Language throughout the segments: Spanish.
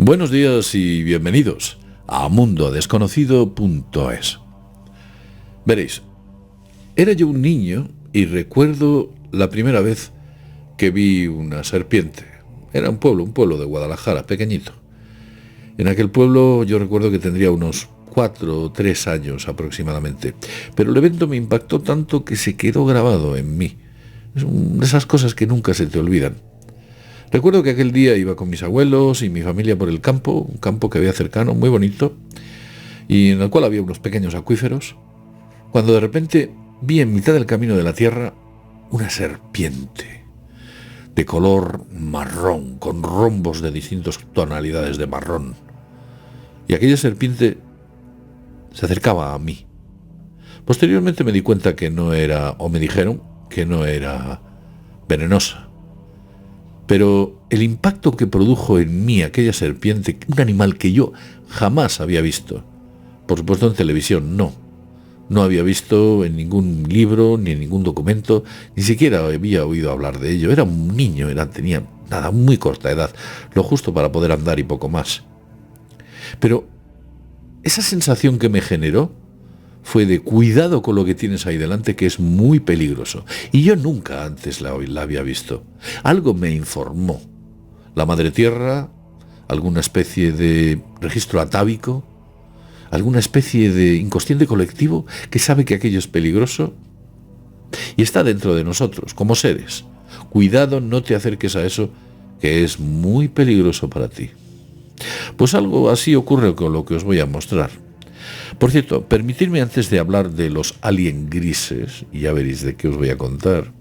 Buenos días y bienvenidos a mundodesconocido.es. Veréis, era yo un niño y recuerdo la primera vez que vi una serpiente. Era un pueblo de Guadalajara, pequeñito. En aquel pueblo yo recuerdo que tendría unos 4 o 3 años aproximadamente, pero el evento me impactó tanto que se quedó grabado en mí. Es una de esas cosas que nunca se te olvidan. Recuerdo que aquel día iba con mis abuelos y mi familia por el campo, un campo que había cercano, muy bonito, y en el cual había unos pequeños acuíferos, cuando de repente vi en mitad del camino de la tierra una serpiente de color marrón, con rombos de distintas tonalidades de marrón. Y aquella serpiente se acercaba a mí. Posteriormente me di cuenta que no era, o me dijeron que no era venenosa. Pero el impacto que produjo en mí aquella serpiente, un animal que yo jamás había visto, por supuesto en televisión no había visto en ningún libro, ni en ningún documento, ni siquiera había oído hablar de ello. Era un niño, tenía muy corta edad, lo justo para poder andar y poco más. Pero esa sensación que me generó fue de cuidado con lo que tienes ahí delante, que es muy peligroso. Y yo nunca antes la había visto. Algo me informó. La madre tierra, alguna especie de registro atávico, alguna especie de inconsciente colectivo que sabe que aquello es peligroso y está dentro de nosotros, como seres. Cuidado, no te acerques a eso, que es muy peligroso para ti. Pues algo así ocurre con lo que os voy a mostrar. Por cierto, permitidme antes de hablar de los alien grises, y ya veréis de qué os voy a contar,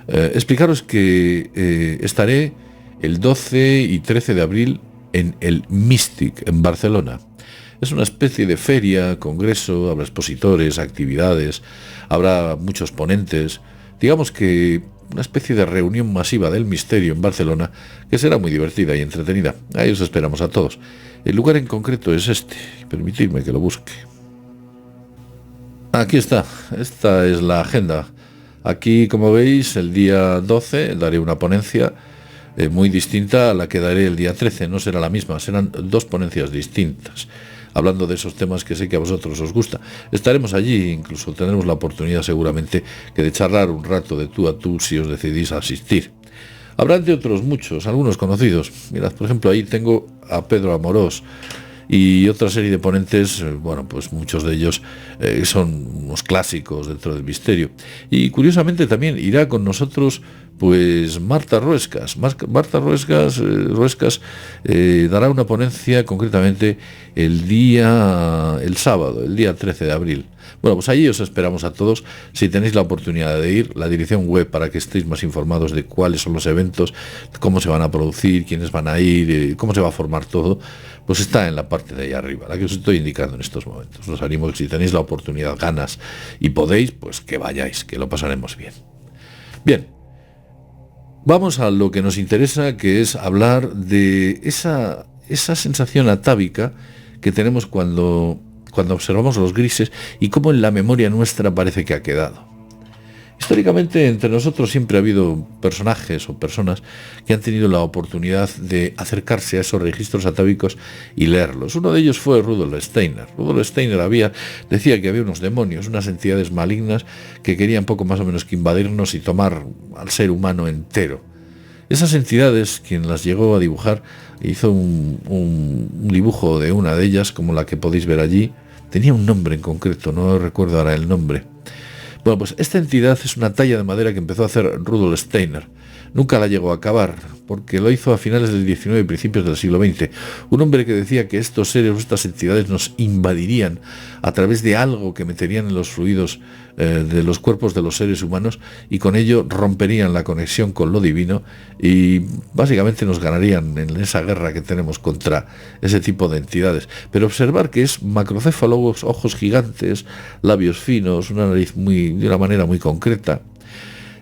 explicaros que estaré el 12 y 13 de abril en el Mystic, en Barcelona. Es una especie de feria, congreso, habrá expositores, actividades, habrá muchos ponentes, digamos que una especie de reunión masiva del misterio en Barcelona, que será muy divertida y entretenida. Ahí os esperamos a todos. El lugar en concreto es este, permitidme que lo busque. Aquí está, esta es la agenda. Aquí, como veis, el día 12 daré una ponencia muy distinta a la que daré el día 13, no será la misma, serán 2 ponencias distintas, hablando de esos temas que sé que a vosotros os gusta. Estaremos allí, incluso tendremos la oportunidad seguramente que de charlar un rato de tú a tú si os decidís a asistir. Habrá de otros muchos, algunos conocidos. Mirad, por ejemplo, ahí tengo a Pedro Amorós y otra serie de ponentes, bueno, pues muchos de ellos son unos clásicos dentro del misterio. Y curiosamente también irá con nosotros pues Marta Ruescas. Marta Ruescas dará una ponencia concretamente el sábado, el día 13 de abril. Bueno, pues allí os esperamos a todos. Si tenéis la oportunidad de ir, la dirección web para que estéis más informados de cuáles son los eventos, cómo se van a producir, quiénes van a ir, cómo se va a formar todo, pues está en la parte de ahí arriba, la que os estoy indicando en estos momentos. Os animo que si tenéis la oportunidad, ganas y podéis, pues que vayáis, que lo pasaremos bien. Bien, vamos a lo que nos interesa, que es hablar de esa sensación atávica que tenemos cuando observamos los grises y cómo en la memoria nuestra parece que ha quedado. Históricamente entre nosotros siempre ha habido personajes o personas que han tenido la oportunidad de acercarse a esos registros atávicos y leerlos. Uno de ellos fue Rudolf Steiner. Rudolf Steiner decía que había unos demonios, unas entidades malignas que querían poco más o menos que invadirnos y tomar al ser humano entero. Esas entidades, quien las llegó a dibujar, hizo un dibujo de una de ellas, como la que podéis ver allí. Tenía un nombre en concreto, no recuerdo ahora el nombre. Bueno, pues esta entidad es una talla de madera que empezó a hacer Rudolf Steiner. Nunca la llegó a acabar, porque lo hizo a finales del XIX y principios del siglo XX. Un hombre que decía que estos seres o estas entidades nos invadirían a través de algo que meterían en los fluidos de los cuerpos de los seres humanos y con ello romperían la conexión con lo divino y básicamente nos ganarían en esa guerra que tenemos contra ese tipo de entidades. Pero observar que es macrocéfalo, ojos gigantes, labios finos, una nariz de una manera muy concreta.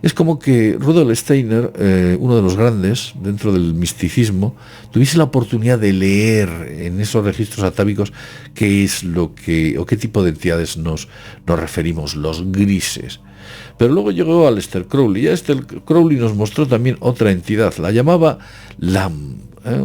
Es como que Rudolf Steiner, uno de los grandes dentro del misticismo, tuviese la oportunidad de leer en esos registros atávicos qué es lo que, o qué tipo de entidades nos referimos, los grises. Pero luego llegó a Aleister Crowley, y Aleister Crowley nos mostró también otra entidad, la llamaba Lam,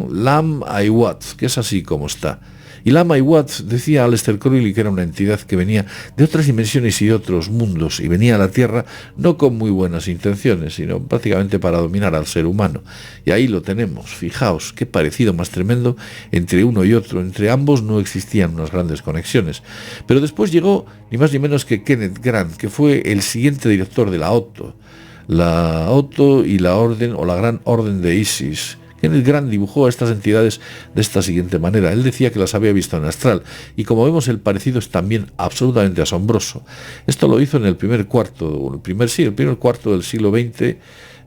Lam Aiwat, que es así como está. Y Lam Aiwat, decía Aleister Crowley, que era una entidad que venía de otras dimensiones y de otros mundos, y venía a la Tierra no con muy buenas intenciones, sino prácticamente para dominar al ser humano. Y ahí lo tenemos, fijaos, qué parecido más tremendo entre uno y otro. Entre ambos no existían unas grandes conexiones. Pero después llegó ni más ni menos que Kenneth Grant, que fue el siguiente director de la OTO. La OTO y la Orden, o la Gran Orden de Isis. Kenneth Grant dibujó a estas entidades de esta siguiente manera. Él decía que las había visto en astral, y como vemos el parecido es también absolutamente asombroso. Esto lo hizo en el primer cuarto del siglo XX,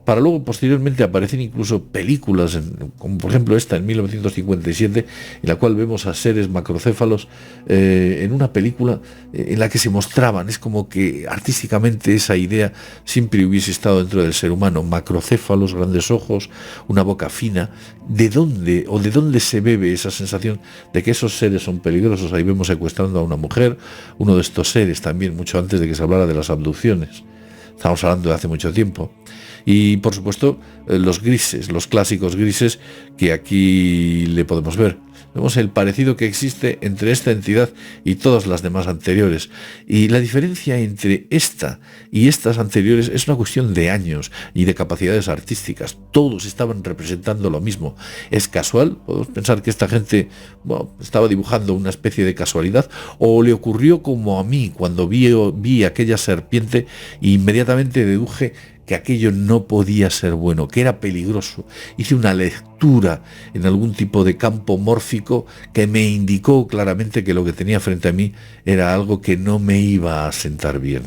para luego posteriormente aparecer incluso películas, como por ejemplo esta en 1957, en la cual vemos a seres macrocéfalos en una película en la que se mostraban. Es como que artísticamente esa idea siempre hubiese estado dentro del ser humano: macrocéfalos, grandes ojos, una boca fina. ¿De dónde se bebe esa sensación de que esos seres son peligrosos? Ahí vemos secuestrando a una mujer, uno de estos seres también, mucho antes de que se hablara de las abducciones. Estamos hablando de hace mucho tiempo. Y por supuesto los grises, los clásicos grises, que aquí le podemos ver. Vemos el parecido que existe entre esta entidad y todas las demás anteriores. Y la diferencia entre esta y estas anteriores es una cuestión de años y de capacidades artísticas. Todos estaban representando lo mismo. ¿Es casual? Podemos pensar que esta gente estaba dibujando una especie de casualidad, o le ocurrió como a mí cuando vi aquella serpiente e inmediatamente deduje que aquello no podía ser bueno, que era peligroso. Hice una lectura en algún tipo de campo mórfico que me indicó claramente que lo que tenía frente a mí era algo que no me iba a sentar bien.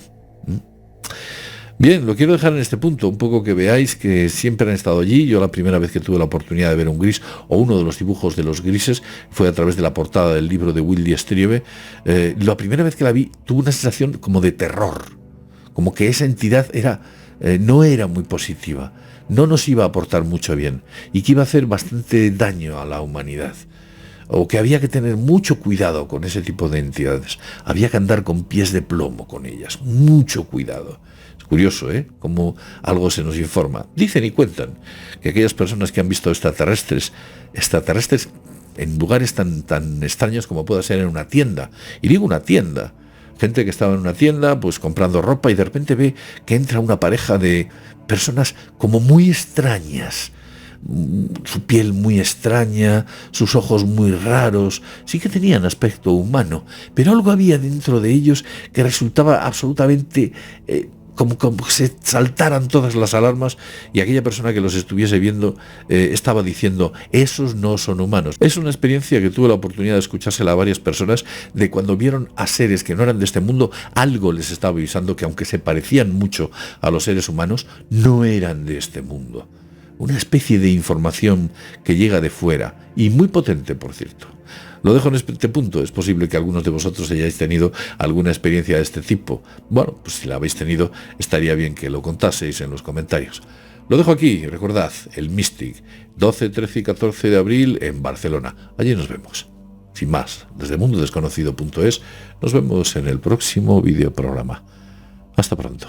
Bien, lo quiero dejar en este punto, un poco que veáis que siempre han estado allí. Yo la primera vez que tuve la oportunidad de ver un gris, o uno de los dibujos de los grises, fue a través de la portada del libro de Willy Striebe. La primera vez que la vi tuve una sensación como de terror, como que esa entidad no era muy positiva, no nos iba a aportar mucho bien, y que iba a hacer bastante daño a la humanidad, o que había que tener mucho cuidado con ese tipo de entidades. Había que andar con pies de plomo con ellas, mucho cuidado. Es curioso, cómo algo se nos informa. Dicen y cuentan que aquellas personas que han visto extraterrestres en lugares tan extraños como pueda ser en una tienda, y digo una tienda, gente que estaba en una tienda pues comprando ropa, y de repente ve que entra una pareja de personas como muy extrañas, su piel muy extraña, sus ojos muy raros. Sí que tenían aspecto humano, pero algo había dentro de ellos que resultaba absolutamente como se saltaran todas las alarmas, y aquella persona que los estuviese viendo estaba diciendo: esos no son humanos. Es una experiencia que tuve la oportunidad de escuchársela a varias personas, de cuando vieron a seres que no eran de este mundo, algo les estaba avisando que, aunque se parecían mucho a los seres humanos, no eran de este mundo. Una especie de información que llega de fuera, y muy potente, por cierto. Lo dejo en este punto. Es posible que algunos de vosotros hayáis tenido alguna experiencia de este tipo. Bueno, pues si la habéis tenido, estaría bien que lo contaseis en los comentarios. Lo dejo aquí. Recordad, el Mystic, 12, 13 y 14 de abril en Barcelona. Allí nos vemos. Sin más, desde mundodesconocido.es, nos vemos en el próximo videoprograma. Hasta pronto.